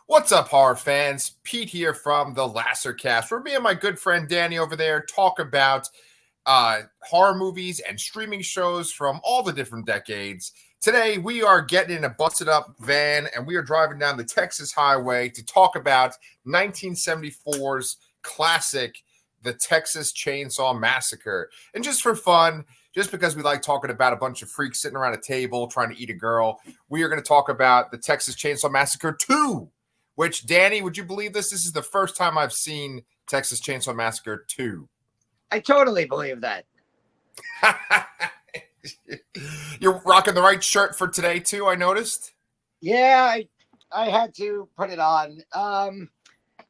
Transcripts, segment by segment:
What's up, horror fans? Pete here from the Lassercast, where me and my good friend Danny over there talk about horror movies and streaming shows from all the different decades. Today, we are getting in a busted up van and we are driving down the Texas highway to talk about 1974's classic, The Texas Chainsaw Massacre. And just for fun, just because we like talking about a bunch of freaks sitting around a table trying to eat a girl, we are going to talk about The Texas Chainsaw Massacre 2. Which, Danny, would you believe this? This is the first time I've seen Texas Chainsaw Massacre 2. I totally believe that. You're rocking the right shirt for today, too, I noticed. Yeah, I had to put it on. I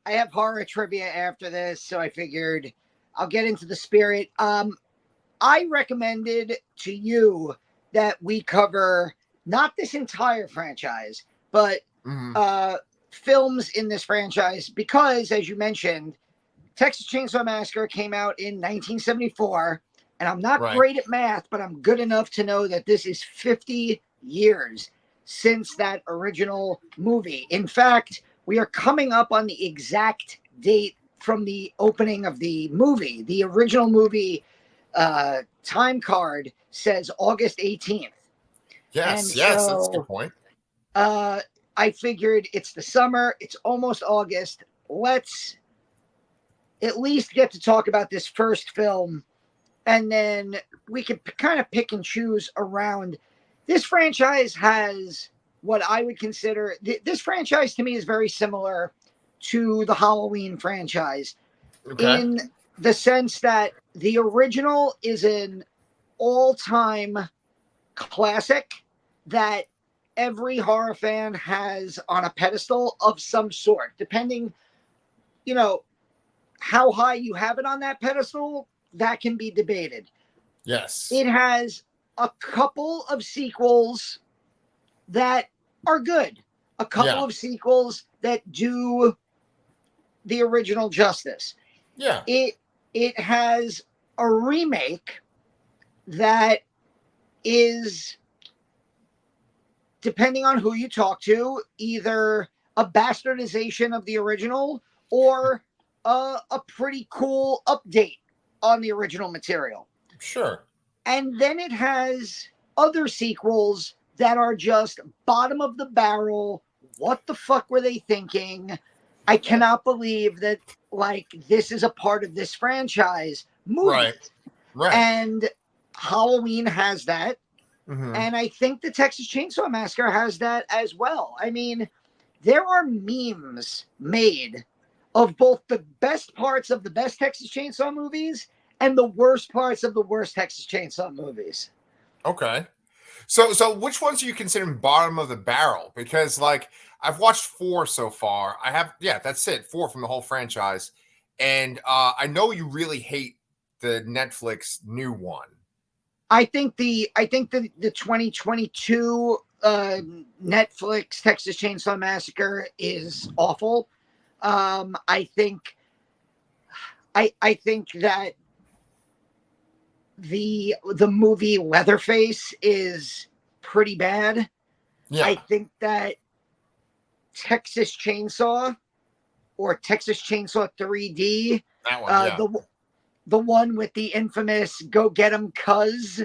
have horror trivia after this, so I figured I'll get into the spirit. I recommended to you that we cover not this entire franchise, but films in this franchise because, as you mentioned, Texas Chainsaw Massacre came out in 1974, and I'm not great at math, but I'm good enough to know that this is 50 years since that original movie. In fact, we are coming up on the exact date from the opening of the movie. The original movie time card says August 18th. Yes, that's a good point. I figured it's the summer. It's almost August. Let's at least get to talk about this first film, and then we can kind of pick and choose around. This franchise has what I would consider, this franchise to me is very similar to the Halloween franchise in the sense that the original is an all-time classic that every horror fan has on a pedestal of some sort, depending, how high you have it on that pedestal, that can be debated. Yes. It has a couple of sequels that are good, a couple of sequels that do the original justice. Yeah. It has a remake that is, depending on who you talk to, either a bastardization of the original or a pretty cool update on the original material. Sure. And then it has other sequels that are just bottom of the barrel. What the fuck were they thinking? I cannot believe that, this is a part of this franchise movie. Right. And Halloween has that. Mm-hmm. And I think the Texas Chainsaw Massacre has that as well. I mean, there are memes made of both the best parts of the best Texas Chainsaw movies and the worst parts of the worst Texas Chainsaw movies. Okay. So which ones are you considering bottom of the barrel? Because, I've watched 4 so far. That's it, 4 from the whole franchise. And I know you really hate the Netflix new one. I think the 2022 Netflix Texas Chainsaw Massacre is awful. I think that the movie Leatherface is pretty bad. Yeah. I think that Texas Chainsaw or Texas Chainsaw 3D, that one, the one with the infamous "Go Get 'em, cuz"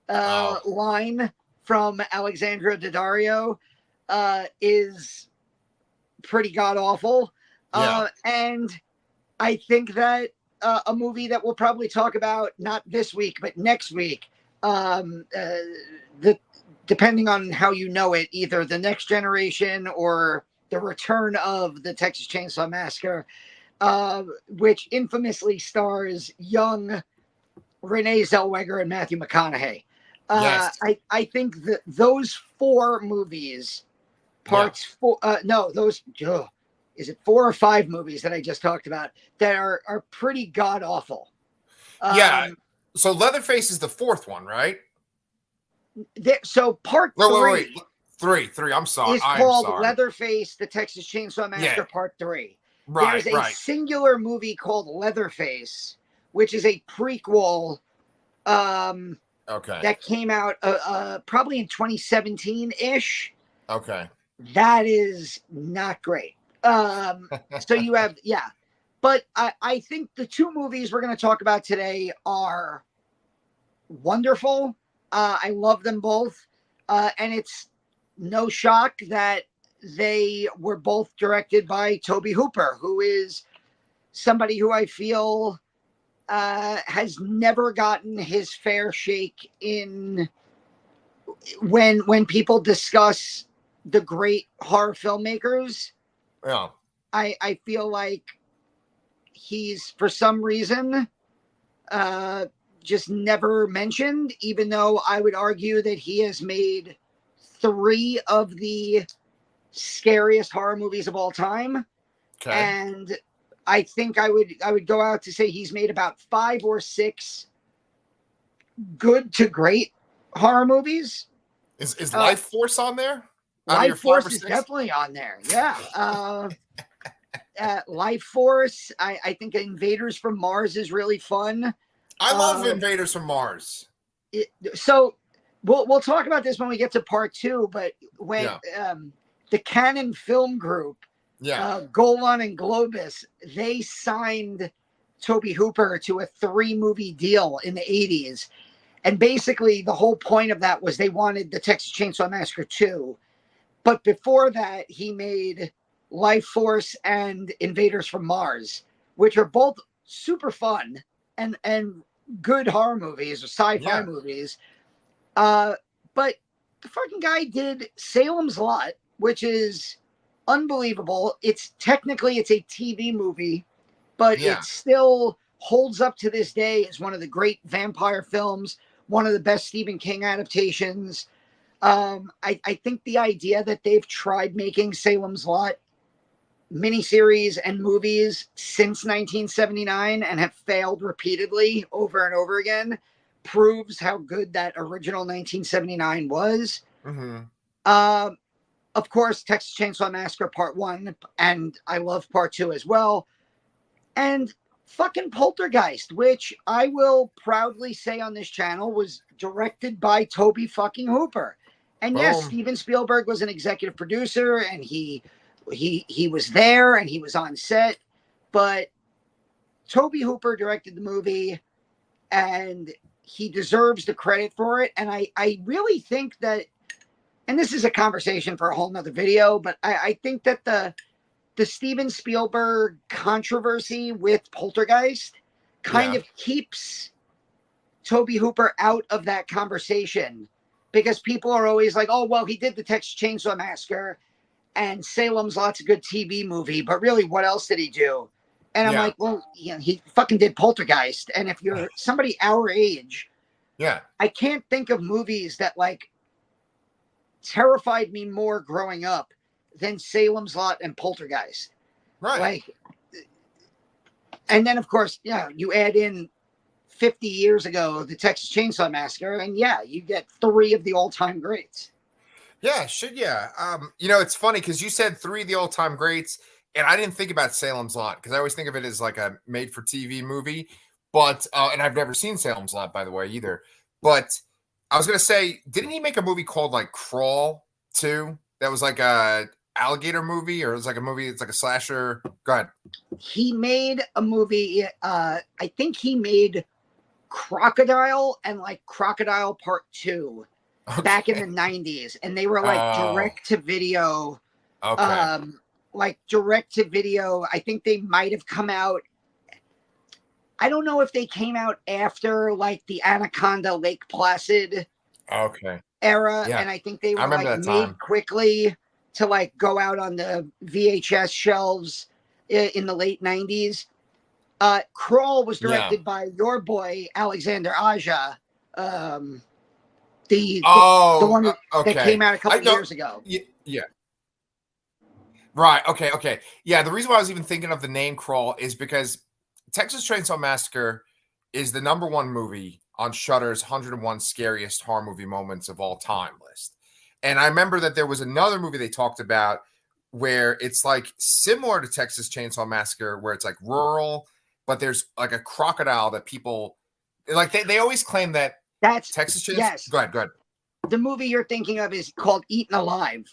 line from Alexandra Daddario, is pretty god awful. Yeah. And I think that a movie that we'll probably talk about not this week but next week, depending on how you know it, either The Next Generation or The Return of the Texas Chainsaw Massacre, which infamously stars young Renee Zellweger and Matthew McConaughey. Yes. I think that those 4 movies, is it 4 or 5 movies that I just talked about that are pretty god awful? So Leatherface is the 4th one, right? So part 3. Wait. 3. I'm sorry. Is called Leatherface, the Texas Chainsaw Massacre Part 3. There's a singular movie called Leatherface, which is a prequel that came out probably in 2017-ish. Okay. That is not great. So you have, yeah. But I think the two movies we're going to talk about today are wonderful. I love them both. And it's no shock that they were both directed by Toby Hooper, who is somebody who I feel has never gotten his fair shake in when people discuss the great horror filmmakers. Yeah. I feel like he's, for some reason, just never mentioned, even though I would argue that he has made three of the scariest horror movies of all time. Okay. And I think I would go out to say he's made about 5 or 6 good to great horror movies. Is Life Force on there? Life Force is definitely on there. Yeah. Life Force. I think Invaders from Mars is really fun. I love Invaders from Mars. So we'll talk about this when we get to part 2. But when the Canon Film Group, Golan and Globus, they signed Toby Hooper to a 3-movie deal in the 80s. And basically the whole point of that was they wanted the Texas Chainsaw Massacre 2. But before that, he made Life Force and Invaders from Mars, which are both super fun and good horror movies or sci-fi movies. But the fucking guy did Salem's Lot, which is unbelievable. It's a TV movie, but it still holds up to this day as one of the great vampire films, one of the best Stephen King adaptations. I think the idea that they've tried making Salem's Lot miniseries and movies since 1979 and have failed repeatedly over and over again proves how good that original 1979 was. Mm-hmm. Of course, Texas Chainsaw Massacre Part 1, and I love Part 2 as well. And fucking Poltergeist, which I will proudly say on this channel was directed by Toby fucking Hooper. And yes, Steven Spielberg was an executive producer, and he was there and he was on set, but Toby Hooper directed the movie and he deserves the credit for it. And I really think that, and this is a conversation for a whole nother video, but I think that the Steven Spielberg controversy with Poltergeist kind of keeps Toby Hooper out of that conversation, because people are always like, oh, well, he did the Texas Chainsaw Massacre and Salem's Lot's a good TV movie, but really, what else did he do? And I'm like, well, he fucking did Poltergeist. And if you're somebody our age, I can't think of movies that like terrified me more growing up than Salem's Lot and Poltergeist. Right. Like, and then of course, you add in 50 years ago, the Texas Chainsaw Massacre, and you get 3 of the all-time greats. Yeah, it's funny because you said 3 of the all-time greats, and I didn't think about Salem's Lot because I always think of it as like a made-for-TV movie. But and I've never seen Salem's Lot, by the way, either. But I was gonna say, didn't he make a movie called like Crawl too? That was like a alligator movie, or it was like a movie. It's like a slasher. Go ahead. He made a movie. I think he made Crocodile and like Crocodile Part 2 back in the 90s, and they were like direct to video. Like direct to video. I think they might have come out. I don't know if they came out after like the Anaconda Lake Placid era, and I think they were like made quickly to like go out on the VHS shelves in the late 90s. Crawl was directed by your boy Alexander Aja, the one that came out a couple years ago. Yeah. Right. Okay. Yeah. The reason why I was even thinking of the name Crawl is because Texas Chainsaw Massacre is the #1 movie on Shudder's 101 scariest horror movie moments of all time list. And I remember that there was another movie they talked about where it's like similar to Texas Chainsaw Massacre, where it's like rural, but there's like a crocodile that people like. They always claim that that's Texas Chainsaw. Yes. Go ahead. The movie you're thinking of is called Eaten Alive,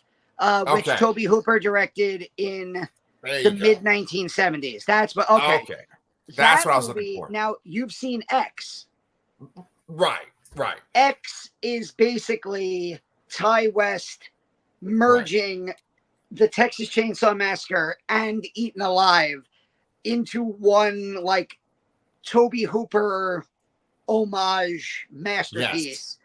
which Toby Hooper directed in There the you go. mid 1970s. That's what. Okay, Okay. That's that what I was looking movie. for. Now you've seen X. Right. Right. X is basically Ty West Right. merging the Texas Chainsaw Massacre and Eaten Alive into one like Toby Hooper homage Yes. masterpiece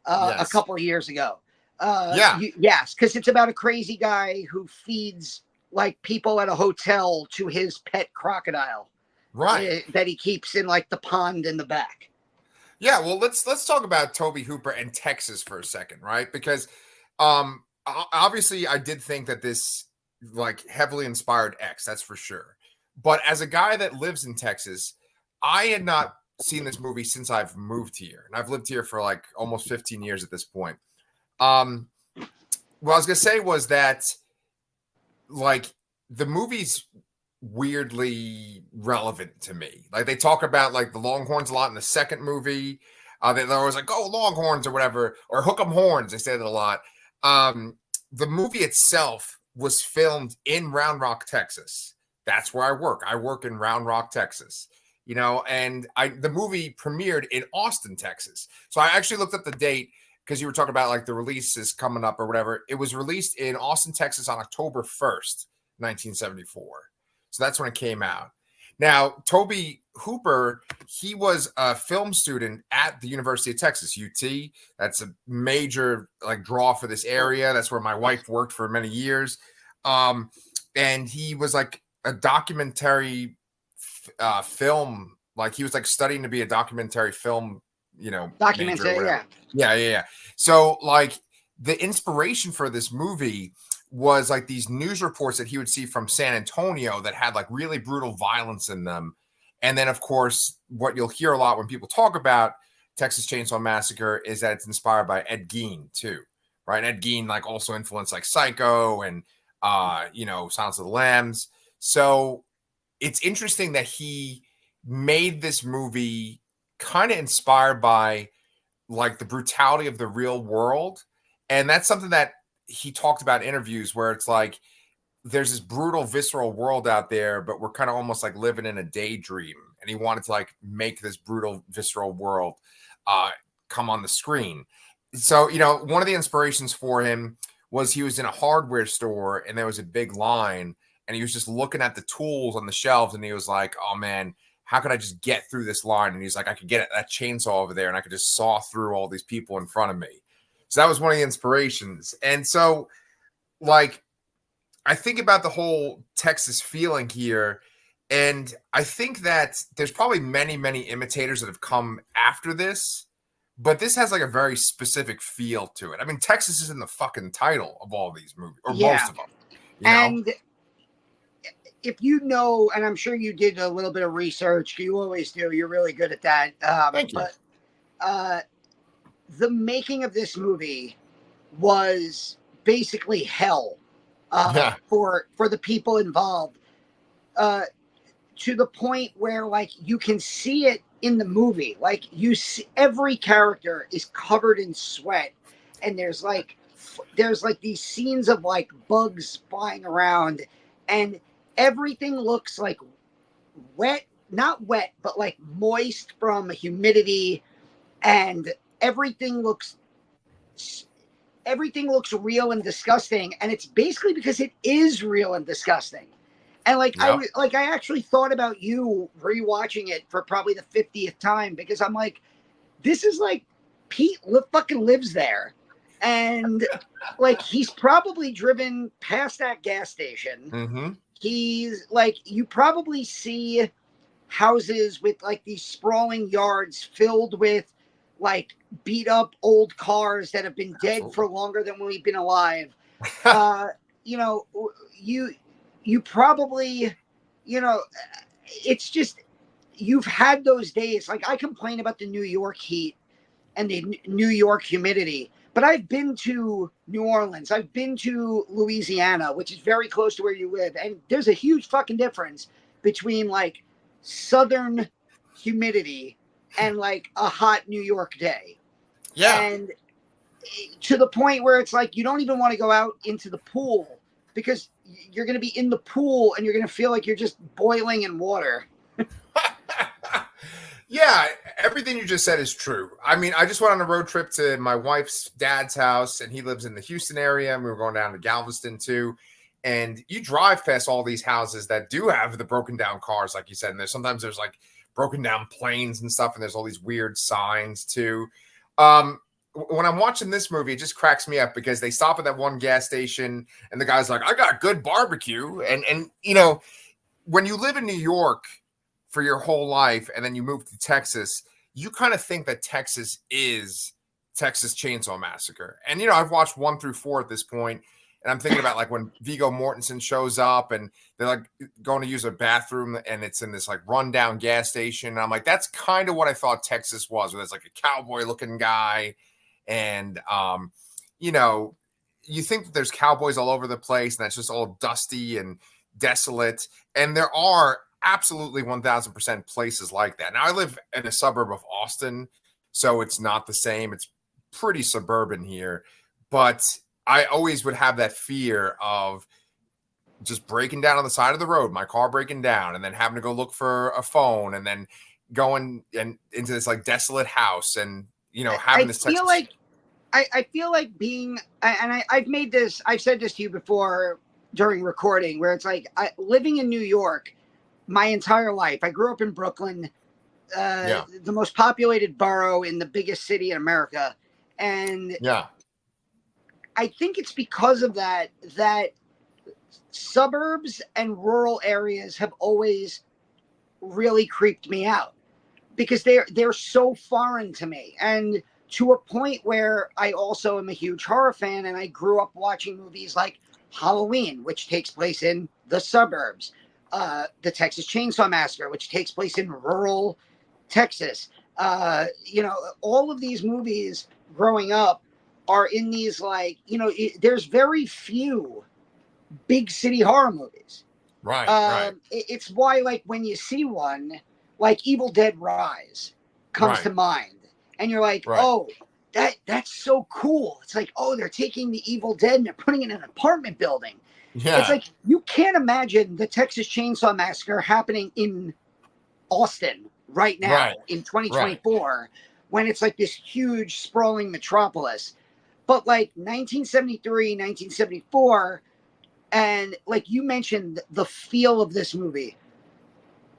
a Yes. couple of years ago. Yeah. Yes, because it's about a crazy guy who feeds like people at a hotel to his pet crocodile Right. that he keeps in like the pond in the back. Yeah, well, let's talk about Toby Hooper and Texas for a second, right? Because obviously I did think that this like heavily inspired X, that's for sure. But as a guy that lives in Texas, I had not seen this movie since I've moved here. And I've lived here for like almost 15 years at this point. Um what I was going to say was that like the movie's weirdly relevant to me. Like they talk about like the Longhorns a lot in the second movie. They're always like, "Oh, Longhorns" or whatever, or "Hook 'em horns." They say that a lot. Um, the movie itself was filmed in Round Rock, Texas. That's where I work. I work in Round Rock, Texas. You know, and the movie premiered in Austin, Texas. So I actually looked up the date because you were talking about like the release is coming up or whatever. It was released in Austin, Texas on October 1st, 1974. So that's when it came out. Now, Toby Hooper, he was a film student at the University of Texas, UT. That's a major like draw for this area. That's where my wife worked for many years. And he was like a documentary film, like he was like studying to be a documentary film, major or Documentary, whatever. yeah. Yeah. So like the inspiration for this movie was like these news reports that he would see from San Antonio that had like really brutal violence in them. And then, of course, what you'll hear a lot when people talk about Texas Chainsaw Massacre is that it's inspired by Ed Gein too, right? And Ed Gein like also influenced like Psycho and Silence of the Lambs. So it's interesting that he made this movie kind of inspired by like the brutality of the real world. And that's something that he talked about in interviews where it's like there's this brutal visceral world out there, but we're kind of almost like living in a daydream. And he wanted to like make this brutal visceral world come on the screen. So one of the inspirations for him was he was in a hardware store and there was a big line and he was just looking at the tools on the shelves and he was like, oh man, how could I just get through this line? And he's like, I could get that chainsaw over there and I could just saw through all these people in front of me. So that was one of the inspirations. And so like I think about the whole Texas feeling here, and I think that there's probably many, many imitators that have come after this, but this has like a very specific feel to it. I mean, Texas is in the fucking title of all of these movies, or Yeah. most of them. And if you know, and I'm sure you did a little bit of research, you always do, you're really good at that. Thank you. But the making of this movie was basically hell for the people involved, to the point where like you can see it in the movie. Like you see every character is covered in sweat, and there's like these scenes of like bugs flying around, and everything looks like wet, not wet, but like moist from humidity, and everything looks real and disgusting, and it's basically because it is real and disgusting. And like I actually thought about you rewatching it for probably the 50th time because I'm like, this is like Pete fucking lives there, and like he's probably driven past that gas station. Mm-hmm. He's like, you probably see houses with like these sprawling yards filled with like beat up old cars that have been dead for longer than we've been alive. You probably, it's just, you've had those days. Like I complain about the New York heat and the New York humidity, but I've been to New Orleans. I've been to Louisiana, which is very close to where you live. And there's a huge fucking difference between like Southern humidity and like a hot New York day. Yeah. And to the point where it's like, you don't even want to go out into the pool because you're going to be in the pool and you're going to feel like you're just boiling in water. Yeah, everything you just said is true. I mean, I just went on a road trip to my wife's dad's house, and he lives in the Houston area, and we were going down to Galveston too. And you drive past all these houses that do have the broken down cars, like you said, and there's like broken down planes and stuff, and there's all these weird signs too. When I'm watching this movie, it just cracks me up because they stop at that one gas station, and the guy's like, "I got good barbecue," and you know, when you live in New York for your whole life and then you move to Texas, you kind of think that Texas is Texas Chainsaw Massacre. And, you know, I've watched 1 through 4 at this point, and I'm thinking about like when Viggo Mortensen shows up and they're like going to use a bathroom and it's in this like rundown gas station. And I'm like, that's kind of what I thought Texas was, where there's like a cowboy looking guy. And, you know, you think that there's cowboys all over the place and that's just all dusty and desolate. And there are absolutely 1000% places like that. Now I live in a suburb of Austin, so it's not the same. It's pretty suburban here, but I always would have that fear of just breaking down on the side of the road, my car breaking down, and then having to go look for a phone, and then going and into this like desolate house, and you know having this. I feel like being, and I've said this to you before during recording, where it's like living in New York my entire life. I grew up in Brooklyn, the most populated borough in the biggest city in America. And I think it's because of that suburbs and rural areas have always really creeped me out because they're so foreign to me. And to a point where I also am a huge horror fan, and I grew up watching movies like Halloween, which takes place in the suburbs. The Texas Chainsaw Massacre, which takes place in rural Texas. You know, all of these movies growing up are in these like, you know, there's very few big city horror movies. Right. It's why, like, when you see one, like Evil Dead Rise comes to mind, and you're like, oh, that's so cool. It's like, oh, they're taking the Evil Dead and they're putting it in an apartment building. Yeah. It's like you can't imagine the Texas Chainsaw Massacre happening in Austin right now in 2024 when it's like this huge sprawling metropolis. But like 1973, 1974, and like you mentioned, the feel of this movie.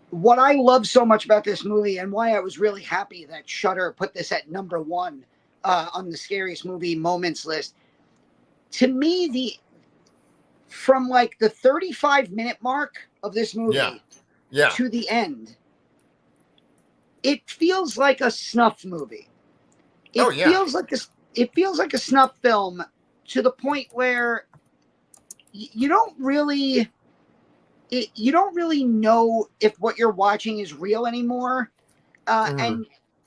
What I love so much about this movie and why I was really happy that Shudder put this at number 1 on the scariest movie moments list. To me, from like the 35-minute mark of this movie to the end, it feels like a snuff movie. Feels like it feels like a snuff film to the point where you don't really know if what you're watching is real anymore. And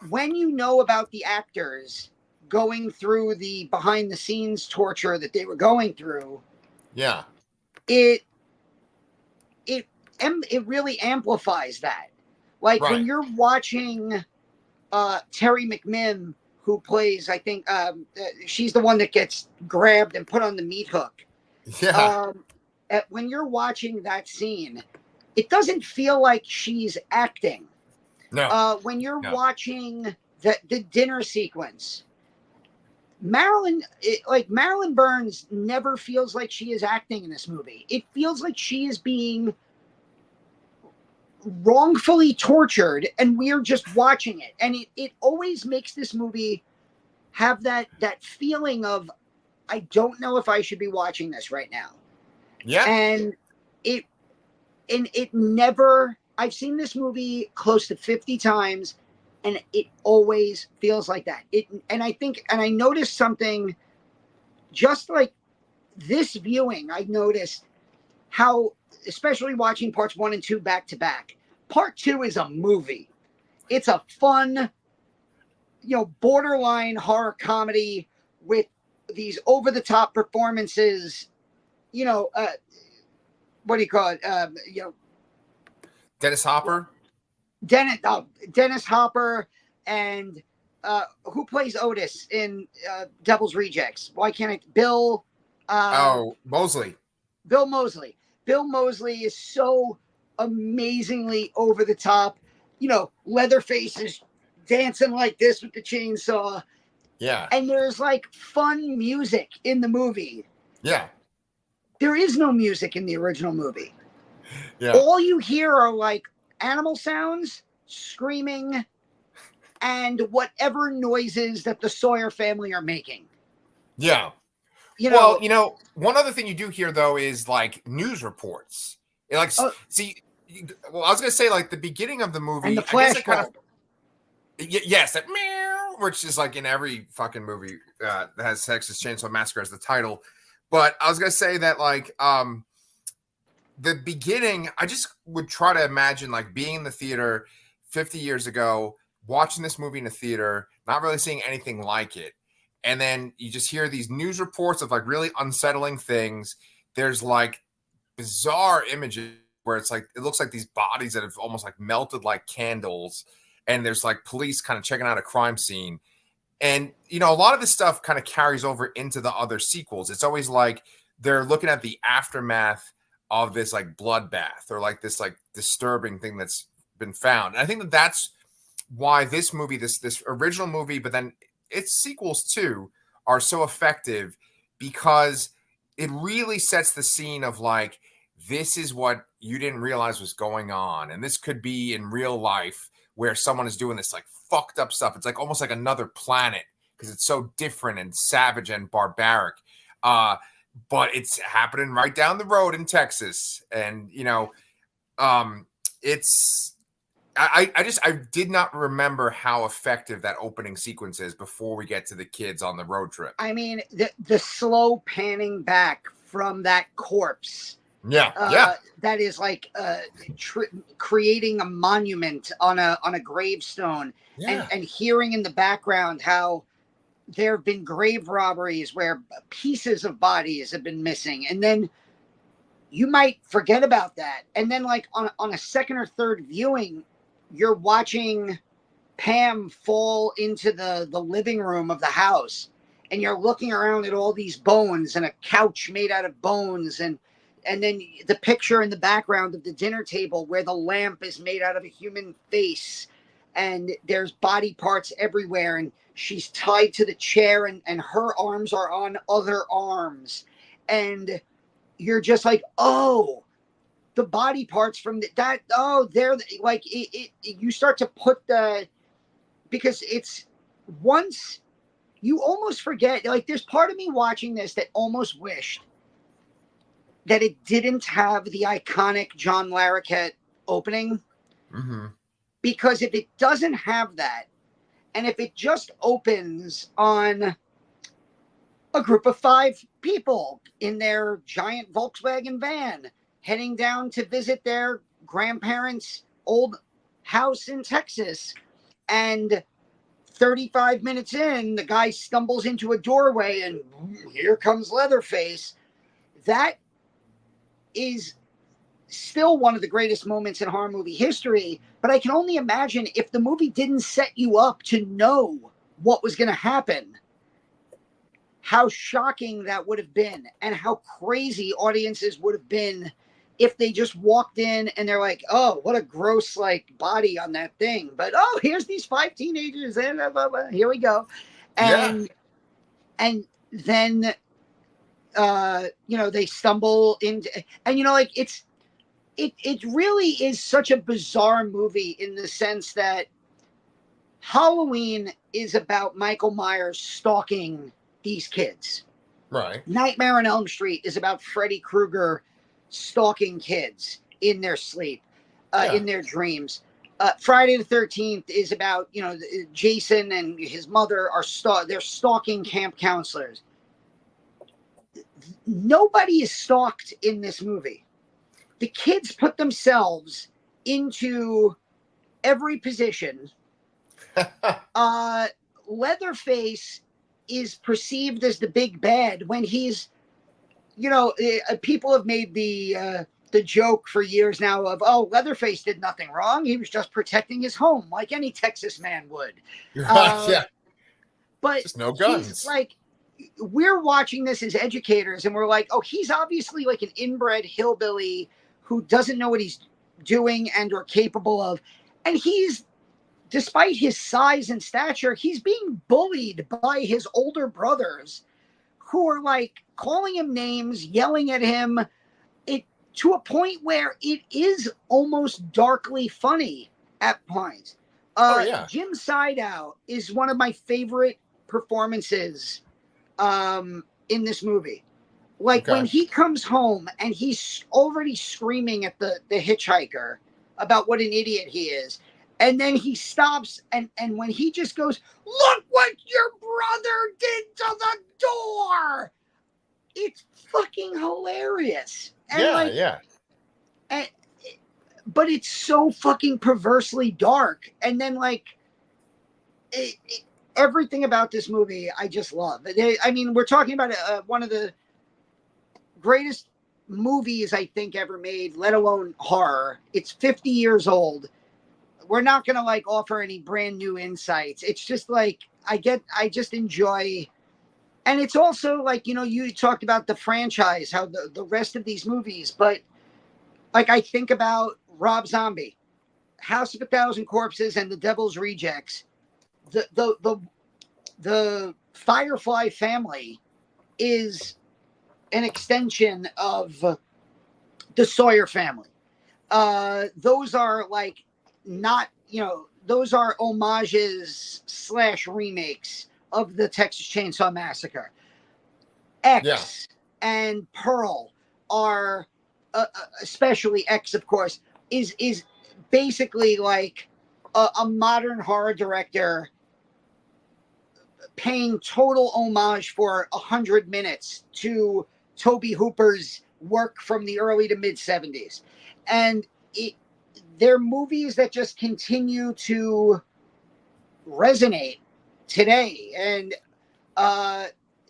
when you know about the actors going through the behind the scenes torture that they were going through, it really amplifies that. Like when you're watching Terry McMinn, who plays, I think she's the one that gets grabbed and put on the meat hook. When you're watching that scene, it doesn't feel like she's acting. No. When you're watching the dinner sequence, Marilyn Burns never feels like she is acting in this movie. It feels like she is being wrongfully tortured and we're just watching it. And it always makes this movie have that feeling of, I don't know if I should be watching this right now. Yeah. And it never, I've seen this movie close to 50 times and it always feels like that. I noticed something just like this viewing. I noticed how, especially watching parts 1 and 2 back to back, part 2 is a movie. It's a fun, borderline horror comedy with these over the top performances. What do you call it? Dennis Hopper. Dennis Hopper, and who plays Otis in Devil's Rejects? Why can't I? Bill. Mosley. Bill Moseley. Bill Moseley is so amazingly over the top. You know, Leatherface is dancing like this with the chainsaw. Yeah. And there's like fun music in the movie. Yeah. There is no music in the original movie. Yeah. All you hear are like animal sounds, screaming, and whatever noises that the Sawyer family are making. Yeah. You know, Well, you know, one other thing you do hear though is like news reports. Like, see, well, I was gonna say like the beginning of the movie, and the I guess it kind flashbulb. of, yes, that meow, which is like in every fucking movie that has Texas Chainsaw Massacre as the title. But I was gonna say that like the beginning, I just would try to imagine like being in the theater 50 years ago, watching this movie in a theater, not really seeing anything like it. And then you just hear these news reports of like really unsettling things. There's like bizarre images where it's like, it looks like these bodies that have almost like melted like candles. And there's like police kind of checking out a crime scene. And, you know, a lot of this stuff kind of carries over into the other sequels. It's always like they're looking at the aftermath of this like bloodbath or like this like disturbing thing that's been found. And I think that that's why this movie, this original movie, but then its sequels too, are so effective because it really sets the scene of like, this is what you didn't realize was going on. And this could be in real life where someone is doing this like fucked up stuff. It's like almost like another planet because it's so different and savage and barbaric. But it's happening right down the road in Texas. And, you know, it's, I did not remember how effective that opening sequence is before we get to the kids on the road trip. I mean, the slow panning back from that corpse. Yeah. That is like creating a monument on a gravestone, and hearing in the background how there have been grave robberies where pieces of bodies have been missing, and then you might forget about that, and then like on a second or third viewing, you're watching Pam fall into the living room of the house, and you're looking around at all these bones and a couch made out of bones, and then the picture in the background of the dinner table where the lamp is made out of a human face, and there's body parts everywhere, and she's tied to the chair, and her arms are on other arms, and you're just like, oh, the body parts from they're like you start to put because it's once you almost forget, like there's part of me watching this that almost wished that it didn't have the iconic John Larroquette opening. Mm-hmm. Because if it doesn't have that, and if it just opens on a group of 5 people in their giant Volkswagen van heading down to visit their grandparents' old house in Texas, and 35 minutes in, the guy stumbles into a doorway and here comes Leatherface, that is still one of the greatest moments in horror movie history. But I can only imagine if the movie didn't set you up to know what was going to happen, how shocking that would have been, and how crazy audiences would have been if they just walked in and they're like, oh, what a gross like body on that thing, but oh, here's these 5 teenagers and here we go. And then you know, they stumble into, and you know, like it really is such a bizarre movie in the sense that Halloween is about Michael Myers stalking these kids. Right. Nightmare on Elm Street is about Freddy Krueger stalking kids in their sleep, in their dreams. Friday the 13th is about, you know, Jason and his mother are they're stalking camp counselors. Nobody is stalked in this movie. The kids put themselves into every position. Leatherface is perceived as the big bad when he's, you know, people have made the joke for years now of, oh, Leatherface did nothing wrong. He was just protecting his home like any Texas man would. Yeah. But just no guns. He's like, we're watching this as educators and we're like, oh, he's obviously like an inbred hillbilly who doesn't know what he's doing and or capable of. And he's, despite his size and stature, he's being bullied by his older brothers who are like calling him names, yelling at him, it to a point where it is almost darkly funny at points. Oh yeah. Jim Sidow is one of my favorite performances in this movie. Like Okay. when he comes home and he's already screaming at the hitchhiker about what an idiot he is. And then he stops and when he just goes, look what your brother did to the door. It's fucking hilarious. And Yeah, like, yeah. and, but it's so fucking perversely dark. And then like everything about this movie, I just love. I mean, we're talking about one of the greatest movies I think ever made, let alone horror. It's 50 years old. We're not going to like offer any brand new insights. It's just like, I just enjoy. And it's also like, you know, you talked about the franchise, how the rest of these movies, but like I think about Rob Zombie, House of a Thousand Corpses, and The Devil's Rejects. The Firefly family is an extension of the Sawyer family. Those are like not, you know, those are homages / remakes of the Texas Chainsaw Massacre. Yeah. X and Pearl are, especially X, of course, is basically like a modern horror director paying total homage for 100 minutes to Tobe Hooper's work from the early to mid 70s. And they're movies that just continue to resonate today. And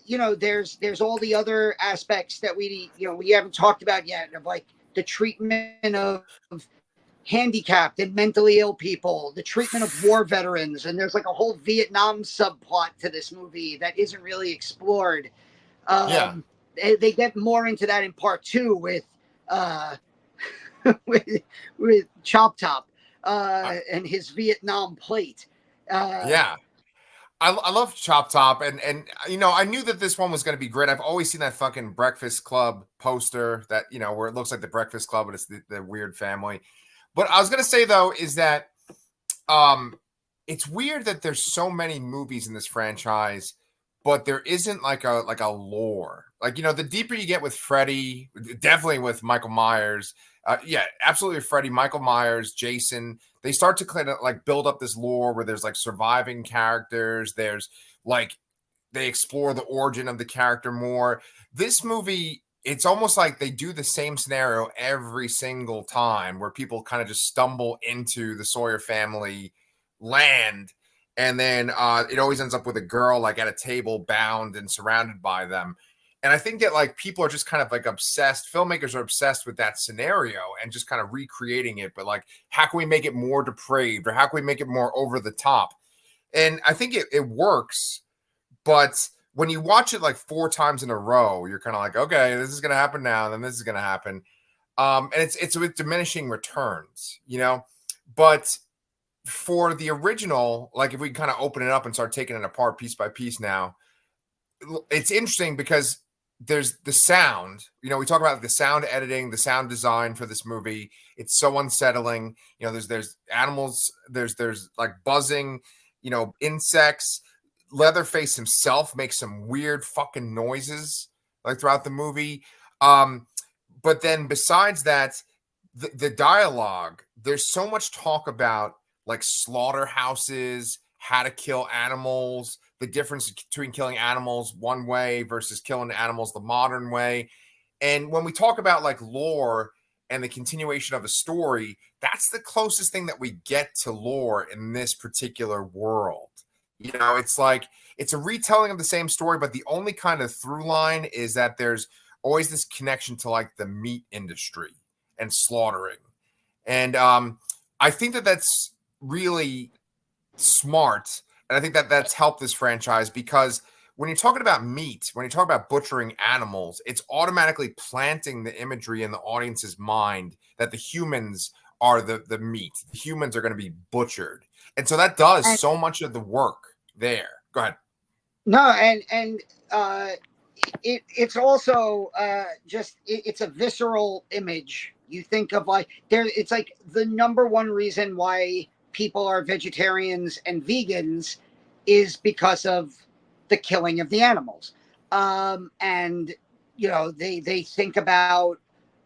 you know, there's all the other aspects that we haven't talked about yet, of like the treatment of handicapped and mentally ill people, the treatment of war veterans, and there's like a whole Vietnam subplot to this movie that isn't really explored. Yeah. They get more into that in part 2 with with, with Chop Top and his Vietnam plate. Yeah. I love Chop Top, and you know, I knew that this one was going to be great. I've always seen that fucking Breakfast Club poster, that, you know, where it looks like the Breakfast Club, but it's the weird family. But I was going to say though is that um it's weird that there's so many movies in this franchise, but there isn't like a lore. Like, you know, the deeper you get with Freddy, definitely with Michael Myers, yeah, absolutely Freddy, Michael Myers, Jason, they start to kind of like build up this lore where there's like surviving characters. There's like they explore the origin of the character more. This movie, it's almost like they do the same scenario every single time where people kind of just stumble into the Sawyer family land. And then it always ends up with a girl like at a table bound and surrounded by them. And I think that like people are just kind of like obsessed. Filmmakers are obsessed with that scenario and just kind of recreating it. But like, how can we make it more depraved, or how can we make it more over the top? And I think it works, but when you watch it like 4 times in a row, you're kind of like, okay, this is going to happen now, and then this is going to happen. And it's with diminishing returns, you know. But for the original, like if we kind of open it up and start taking it apart piece by piece now, it's interesting because there's the sound. You know, we talk about the sound editing, the sound design for this movie. It's so unsettling. You know, there's animals, there's like buzzing, you know, insects. Leatherface himself makes some weird fucking noises like throughout the movie. But then besides that, the dialogue, there's so much talk about like slaughterhouses, how to kill animals, the difference between killing animals one way versus killing animals the modern way. And when we talk about like lore and the continuation of a story, that's the closest thing that we get to lore in this particular world. You know, it's like it's a retelling of the same story, but the only kind of through line is that there's always this connection to like the meat industry and slaughtering. And I think that that's really smart. And I think that that's helped this franchise because when you're talking about meat, when you talk about butchering animals, it's automatically planting the imagery in the audience's mind that the humans are the meat. The humans are going to be butchered. And so that does And so much of the work there. Go ahead. no, and it's also it's a visceral image. You think of like there, it's like the number one reason why people are vegetarians and vegans is because of the killing of the animals. And they think about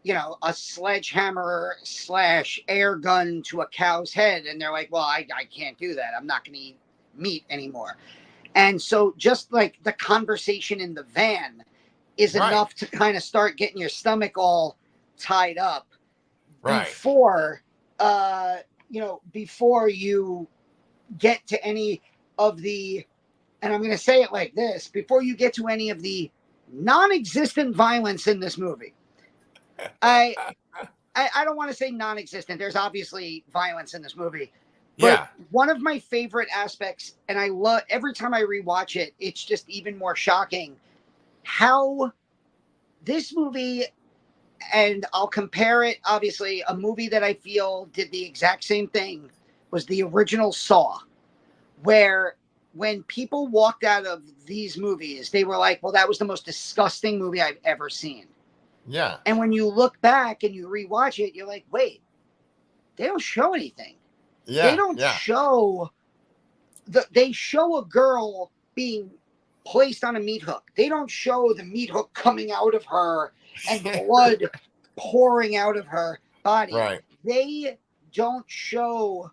a sledgehammer slash air gun to a cow's head, and they're like, well, I can't do that. I'm not going to eat meat anymore. And so just like the conversation in the van is Right. enough to kind of start getting your stomach all tied up Right. before you get to any of the, and I'm going to say it like this, before you get to any of the non-existent violence in this movie. I don't want to say non-existent. There's obviously violence in this movie. But one of my favorite aspects, and I love every time I rewatch it, it's just even more shocking how this movie, and I'll compare it, obviously, a movie that I feel did the exact same thing was the original Saw, where when people walked out of these movies, they were like, well, that was the most disgusting movie I've ever seen. Yeah. And when you look back and you rewatch it, you're like, wait, they don't show anything. Yeah. They don't show they show a girl being placed on a meat hook. They don't show the meat hook coming out of her and blood pouring out of her body. Right. They don't show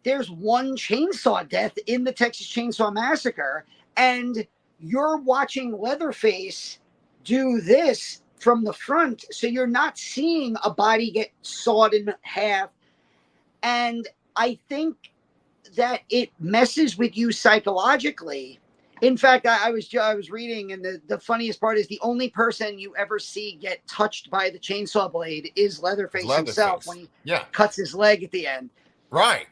there's one chainsaw death in the Texas Chainsaw Massacre, and you're watching Leatherface do this from the front, so you're not seeing a body get sawed in half. And I think that it messes with you psychologically. In fact, I was reading, and the funniest part is the only person you ever see get touched by the chainsaw blade is Leatherface himself when he cuts his leg at the end. Right.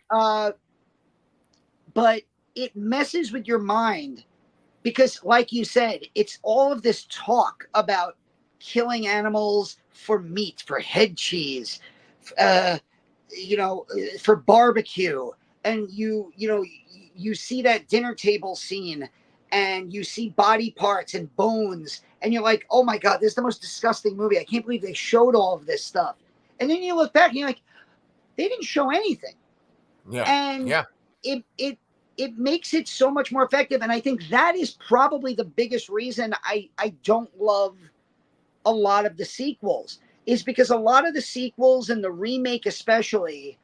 But it messes with your mind because, like you said, it's all of this talk about killing animals for meat, for head cheese, for barbecue. And you see that dinner table scene and you see body parts and bones and you're like, oh my God, this is the most disgusting movie. I can't believe they showed all of this stuff. And then you look back and you're like, they didn't show anything. Yeah. And it makes it so much more effective. And I think that is probably the biggest reason I don't love a lot of the sequels, is because a lot of the sequels and the remake especially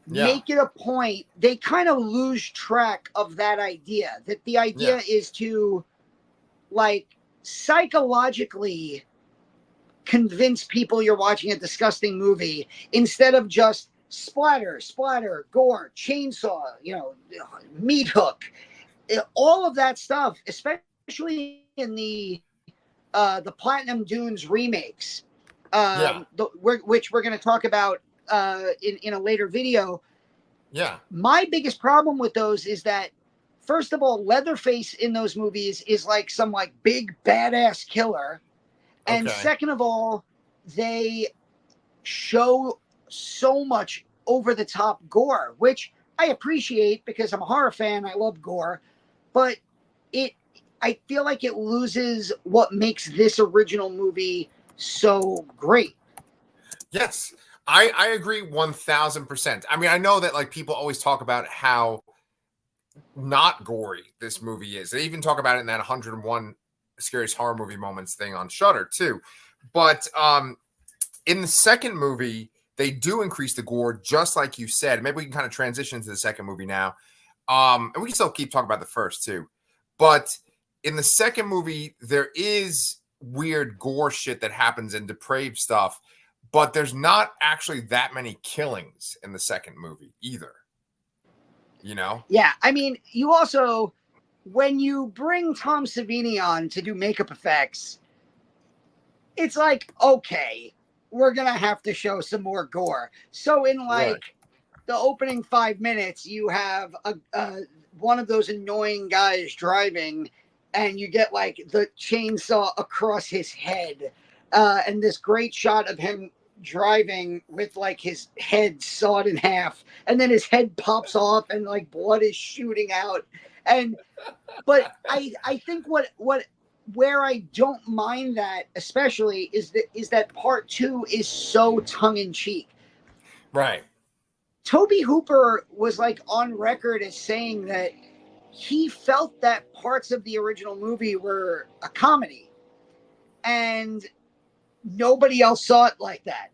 make it a point, they kind of lose track of that idea, that the idea is to like psychologically convince people you're watching a disgusting movie instead of just splatter, gore, chainsaw, meat hook, all of that stuff, especially in the Platinum Dunes remakes, which we're going to talk about in a later video. Yeah. My biggest problem with those is that, first of all, Leatherface in those movies is like some like big badass killer. And second of all, they show so much over the top gore, which I appreciate because I'm a horror fan. I love gore, but I feel like it loses what makes this original movie so great. Yes, I agree 1000%. I mean, I know that like people always talk about how not gory this movie is. They even talk about it in that 101 scariest horror movie moments thing on Shudder too. But in the second movie, they do increase the gore, just like you said. Maybe we can kind of transition to the second movie now. And we can still keep talking about the first too. But in the second movie, there is weird gore shit that happens and depraved stuff, but there's not actually that many killings in the second movie either. Yeah, I mean, you also, when you bring Tom Savini on to do makeup effects, it's like, okay, we're gonna have to show some more gore. So in the opening 5 minutes, you have one of those annoying guys driving, and you get like the chainsaw across his head, and this great shot of him driving with like his head sawed in half, and then his head pops off and like blood is shooting out. And but I think what where I don't mind that especially is that part two is so tongue in cheek. Right. Toby Hooper was like on record as saying that he felt that parts of the original movie were a comedy, and nobody else saw it like that.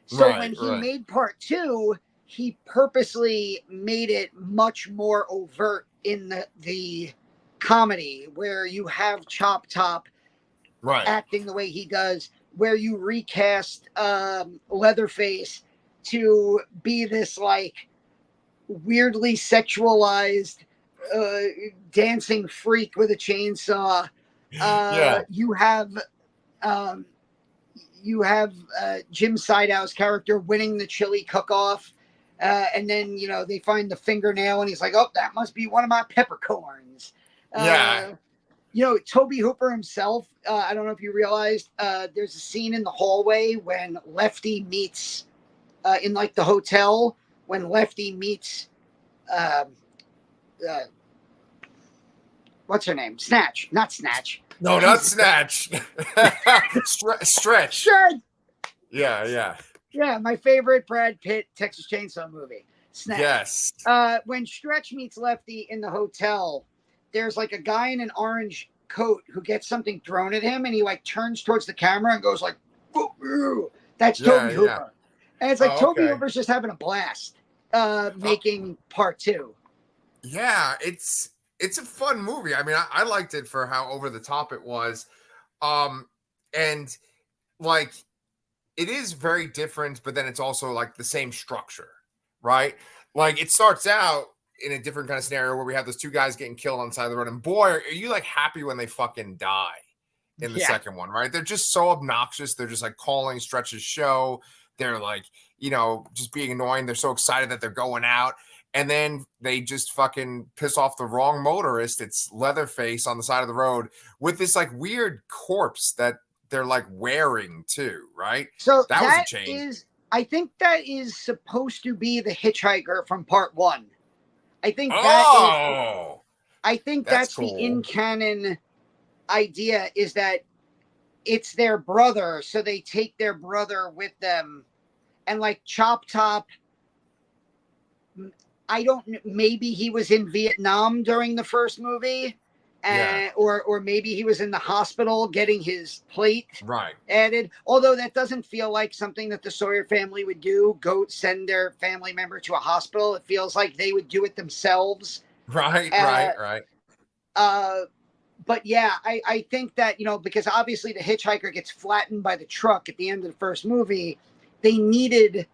So when he made part two, he purposely made it much more overt in the comedy, where you have Chop Top acting the way he does, where you recast Leatherface to be this like weirdly sexualized dancing freak with a chainsaw. You have Jim Sidow's character winning the chili cook-off, and then they find the fingernail, and he's like, "Oh, that must be one of my peppercorns." Toby Hooper himself. I don't know if you realized. There's a scene in the hallway when Lefty meets in like the hotel when Lefty meets. What's her name? Snatch, not Snatch. No, not Snatch. Stretch. Yeah. Yeah, my favorite Brad Pitt Texas Chainsaw movie. Snatch. Yes. When Stretch meets Lefty in the hotel, there's like a guy in an orange coat who gets something thrown at him, and he like turns towards the camera and goes like, "Ooh." That's Toby Hooper. And it's like Toby Hooper's just having a blast making part two. Yeah, it's a fun movie. I mean, I liked it for how over the top it was. And like it is very different, but then it's also like the same structure, right? Like it starts out in a different kind of scenario where we have those two guys getting killed on the side of the road. And boy, are you like happy when they fucking die in the second one, right? They're just so obnoxious. They're just like calling Stretch's show. They're like, just being annoying. They're so excited that they're going out. And then they just fucking piss off the wrong motorist. It's Leatherface on the side of the road with this like weird corpse that they're like wearing too, right? So that was a change. I think that is supposed to be the hitchhiker from part one. I think that's cool. The in-canon idea is that it's their brother, so they take their brother with them. And like Chop Top, maybe he was in Vietnam during the first movie, or maybe he was in the hospital getting his plate added. Although that doesn't feel like something that the Sawyer family would do. Go send their family member to a hospital. It feels like they would do it themselves. Right. But yeah, I think that, because obviously the hitchhiker gets flattened by the truck at the end of the first movie, they needed,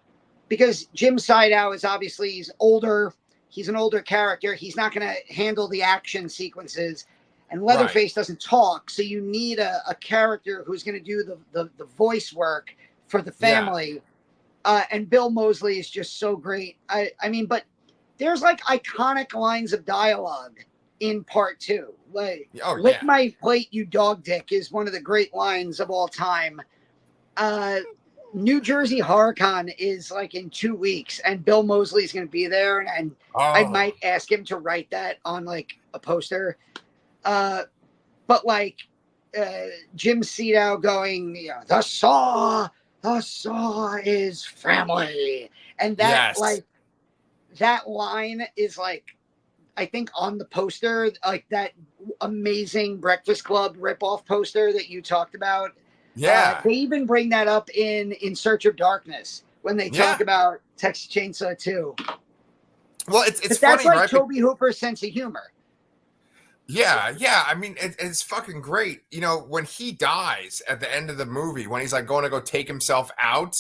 because Jim Sidow is obviously, he's older. He's an older character. He's not going to handle the action sequences. And Leatherface doesn't talk. So you need a character who's going to do the voice work for the family. And Bill Moseley is just so great. I mean, but there's like iconic lines of dialogue in part two. Like, lick my plate, you dog dick, is one of the great lines of all time. New Jersey HorrorCon is like in 2 weeks, and Bill Moseley is going to be there, and I might ask him to write that on like a poster. But like Jim Sidow going, the saw is family, and that like that line is like, I think on the poster, like that amazing Breakfast Club ripoff poster that you talked about. Yeah. They even bring that up in Search of Darkness when they talk about Texas Chainsaw 2. Well, it's funny, that's like right? Toby Hooper's sense of humor. Yeah. I mean, it's fucking great. When he dies at the end of the movie, when he's like going to go take himself out,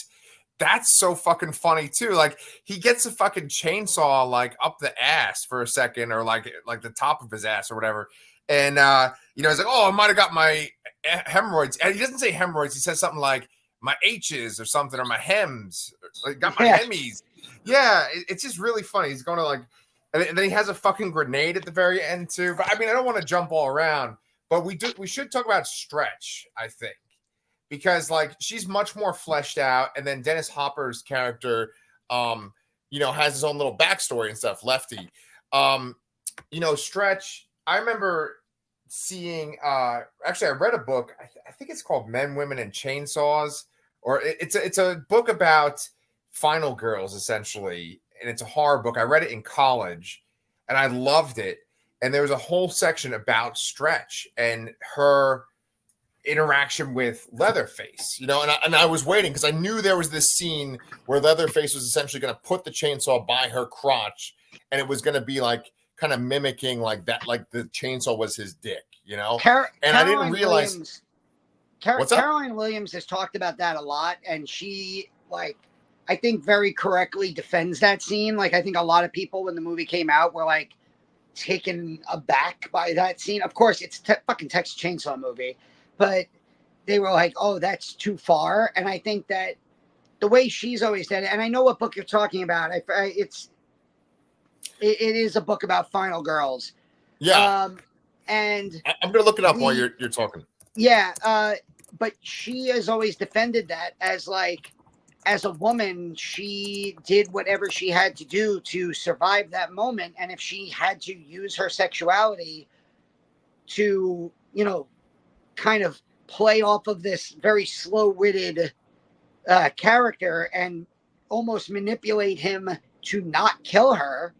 that's so fucking funny too. Like he gets a fucking chainsaw like up the ass for a second, or like the top of his ass or whatever. And he's like, "Oh, I might have got my hemorrhoids." And he doesn't say hemorrhoids. He says something like my H's or something, or my hems. Like got my hemis. Yeah, it's just really funny. He's going to like And then he has a fucking grenade at the very end too. But I mean, I don't want to jump all around, but we should talk about Stretch, I think. Because like she's much more fleshed out, and then Dennis Hopper's character has his own little backstory and stuff, Lefty. Stretch, I remember seeing actually I read a book, I think it's called Men, Women, and Chainsaws, or it's a book about final girls essentially, and it's a horror book. I read it in college and I loved it, and there was a whole section about Stretch and her interaction with Leatherface, and I was waiting because I knew there was this scene where Leatherface was essentially going to put the chainsaw by her crotch, and it was going to be like kind of mimicking like that, like the chainsaw was his dick, and I didn't realize. Caroline Williams has talked about that a lot, and she, like, I think very correctly defends that scene. Like, I think a lot of people when the movie came out were like taken aback by that scene. Of course, it's fucking Texas Chainsaw movie, but they were like, "Oh, that's too far." And I think that the way she's always said it, and I know what book you're talking about. It is a book about final girls. Yeah. And I'm gonna look it up while you're talking. Yeah, but she has always defended that as like, as a woman, she did whatever she had to do to survive that moment, and if she had to use her sexuality to, kind of play off of this very slow-witted character and almost manipulate him to not kill her.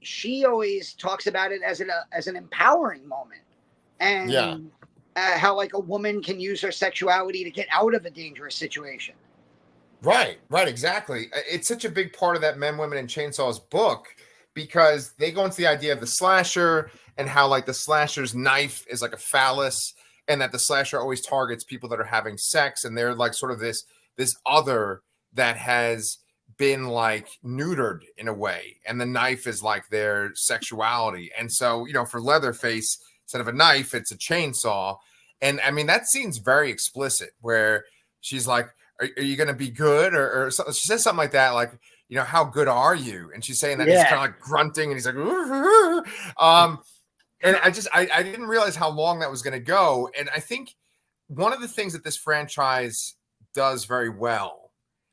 She always talks about it as an empowering moment, and how like a woman can use her sexuality to get out of a dangerous situation. Right, exactly. It's such a big part of that Men, Women, and Chainsaws book because they go into the idea of the slasher and how like the slasher's knife is like a phallus, and that the slasher always targets people that are having sex, and they're like sort of this other that has been like neutered in a way, and the knife is like their sexuality. And so for Leatherface, instead of a knife, it's a chainsaw. And I mean that scene's very explicit where she's like, are you going to be good, or something? She says something like that, like, how good are you? And she's saying that he's kind of like grunting, and he's like and I didn't realize how long that was going to go. And I think one of the things that this franchise does very well,